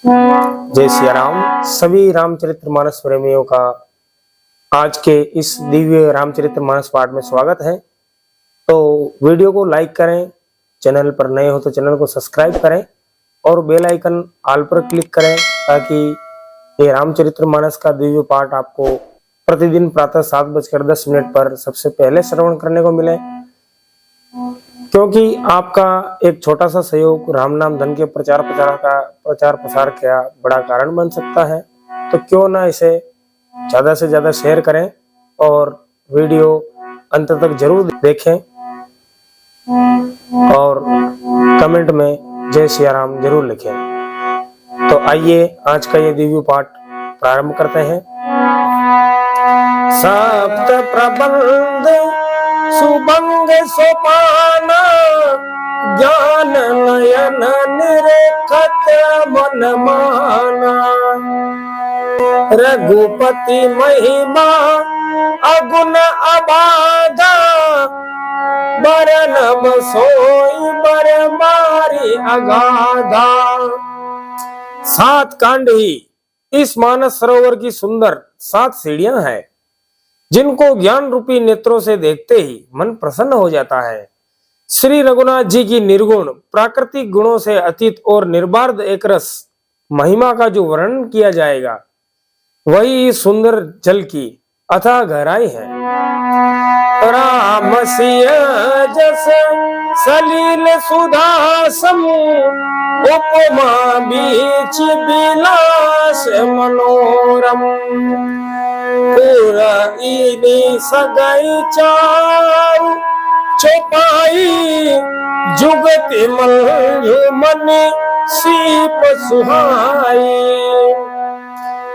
जय सिया राम। सभी रामचरितमानस प्रेमियों का आज के इस दिव्य रामचरितमानस पाठ में स्वागत है। तो वीडियो को लाइक करें, चैनल पर नए हो तो चैनल को सब्सक्राइब करें और बेल आइकन ऑल पर क्लिक करें ताकि ये रामचरितमानस का दिव्य पाठ आपको प्रतिदिन प्रातः 7:10 पर सबसे पहले श्रवण करने को मिले। क्योंकि आपका एक छोटा सा सहयोग राम नाम धन के प्रचार प्रसार का बड़ा कारण बन सकता है, तो क्यों ना इसे ज्यादा से ज्यादा शेयर करें और वीडियो अंत तक जरूर देखें और कमेंट में जय सिया राम जरूर लिखें। तो आइए आज का ये दिव्य पाठ प्रारंभ करते हैं। सप्त प्रबंध सुबंग सोपाना, ज्ञान नयन निरेखत मन माना। रघुपति महिमा अगुण अबाधा, बरनम सोई बर मारी अगाधा। 7 कांड ही इस मानस सरोवर की सुंदर 7 सीढ़ियां हैं, जिनको ज्ञान रूपी नेत्रों से देखते ही मन प्रसन्न हो जाता है। श्री रघुनाथ जी की निर्गुण प्राकृतिक गुणों से अतीत और निर्बाध एक रस महिमा का जो वर्णन किया जाएगा, वही सुंदर जल की अथाह गहराई है। राम सिया जस सलील सुधा सम, उपमा बीच बिलास मनोरम। पूरा इनी सगाई चार चौपाई, जुगति मन सीप सुहाई।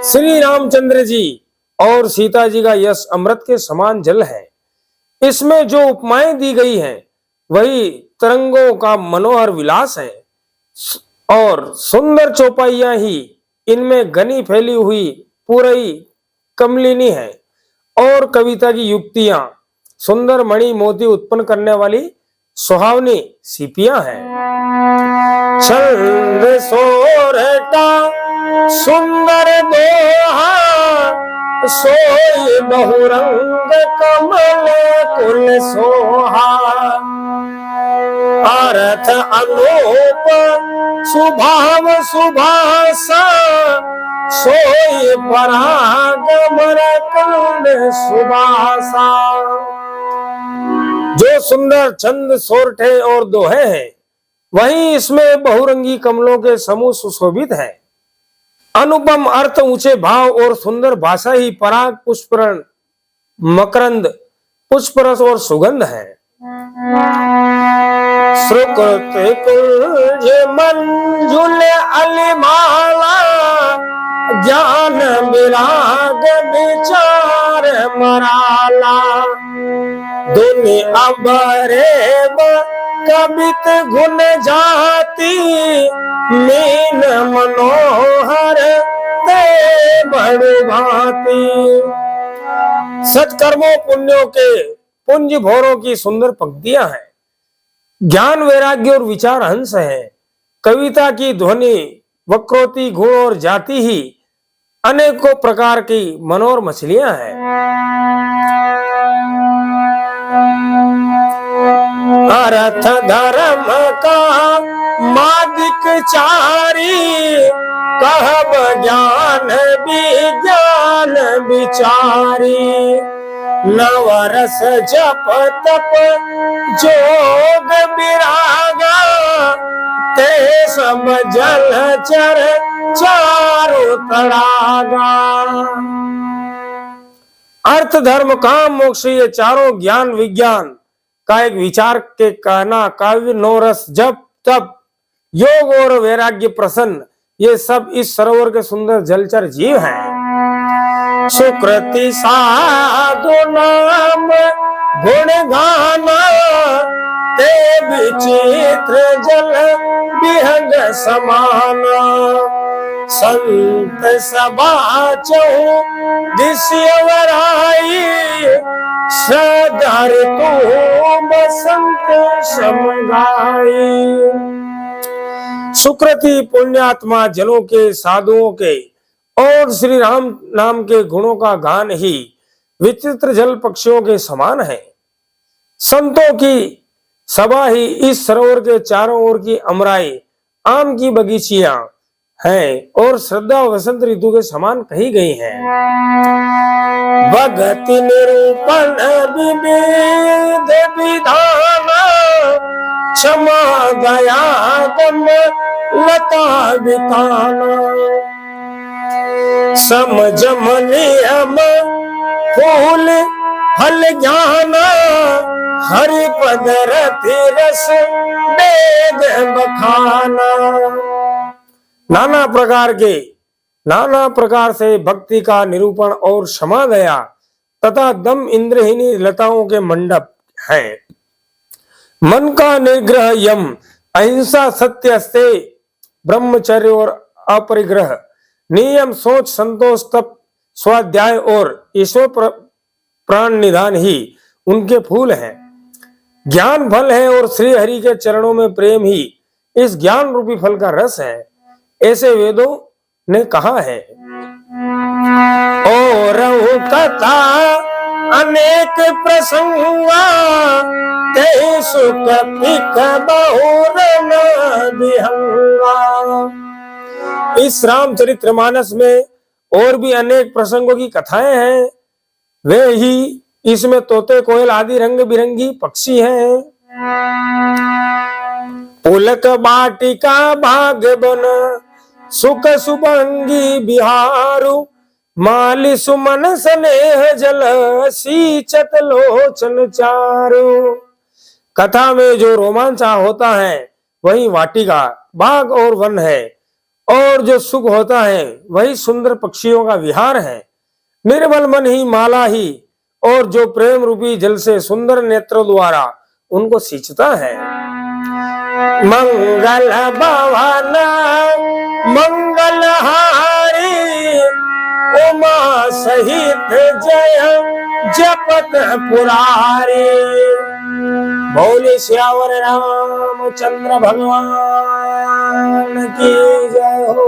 श्री रामचंद्र जी और सीता जी का यश अमृत के समान जल है। इसमें जो उपमाएं दी गई हैं वही तरंगों का मनोहर विलास है और सुंदर चौपाइयां ही इनमें घनी फैली हुई पूरी कमलिनी है और कविता की युक्तियां सुंदर मणि मोती उत्पन्न करने वाली सुहावनी सीपियां हैं। छंद सोरठा सुंदर दोहा, सोई बहुरंग कमल कुल सोहा। अर्थ अनूप सुभाव सुभासा, सोई पराग मरकंद सुबासा। जो सुंदर छंद सोरठे और दोहे हैं, वहीं इसमें बहुरंगी कमलों के समूह सुशोभित है। अनुपम अर्थ, ऊंचे भाव और सुंदर भाषा ही पराग पुष्परण मकरंद पुष्परस और सुगंध है। सुकृत कुंज मंजुल अलिमाला, ज्ञान विराग विचार मराला। दुनि अबरेब कबित गुण जाति, मीन मनोहर ते बड़ु भांति। सत्कर्मों पुण्यों के पुंज भोरों की सुंदर पंक्तियां हैं। ज्ञान वैराग्य और विचार हंस है। कविता की ध्वनि वक्रोक्ति गुण और जाति ही अनेकों प्रकार की मनोहर मछलियां हैं। अर्थ धर्म का मादिक चारी, कहब ज्ञान विज्ञान विचारी। नवरस जप तप जोग विरागा, ते सब जल चर चारु तड़ागा। अर्थ धर्म काम मोक्ष ये चारों ज्ञान विज्ञान का एक विचार के कहना, काव्य नौरस जप तप योग और वैराग्य प्रसन्न, ये सब इस सरोवर के सुंदर जलचर जीव हैं। सुकृति साधु नाम गुण गाना, ते विचित्र जल विहंग समाना। संत सभा चहु दिश्यवराई, सदार तो बसंत समगाई। सुकृति पुण्यात्मा जनों के, साधुओं के और श्री राम नाम के गुणों का गान ही विचित्र जल पक्षियों के समान है। संतों की सभा ही इस सरोवर के चारों ओर की अमराई आम की बगीचियां हैं और श्रद्धा वसंत ऋतु के समान कही गई हैं। भगति निरूपण विविध विधान, क्षमा दया दम लता वितान, समझम नियम फूल फल ज्ञान, हरि पद रति रस वेद बखाना। नाना प्रकार से भक्ति का निरूपण और क्षमा दया तथा दम इंद्रहीनी लताओं के मंडप हैं। मन का निग्रह यम, अहिंसा, सत्य से ब्रह्मचर्य और अपरिग्रह, नियम, सोच, संतोष, तप, स्वाध्याय और ईश्वर प्राण निधान ही उनके फूल हैं। ज्ञान फल है और श्री हरि के चरणों में प्रेम ही इस ज्ञान रूपी फल का रस है, ऐसे वेदों ने कहा है। और कथा अनेक प्रसंगा, ते सुख पिक बहुर न विहंगा। इस रामचरितमानस में और भी अनेक प्रसंगों की कथाएं हैं, वे ही इसमें तोते, कोयल आदि रंग बिरंगी पक्षी हैं। पुलक बाटिका भाग बन, सुख सुभंगी बिहारू, माली सुमन स्नेह जल, सींचत लोचन चारू। कथा में जो रोमांच होता है वही वाटिका, बाग और वन है, और जो सुख होता है वही सुंदर पक्षियों का विहार है। निर्मल मन ही माला ही, और जो प्रेम रूपी जल से सुंदर नेत्रों द्वारा उनको सींचता है। मंगल भवन मंगलहारी, उमा सहित जय जपत पुरारी। बोले श्यावर रामचंद्र भगवान की जय हो।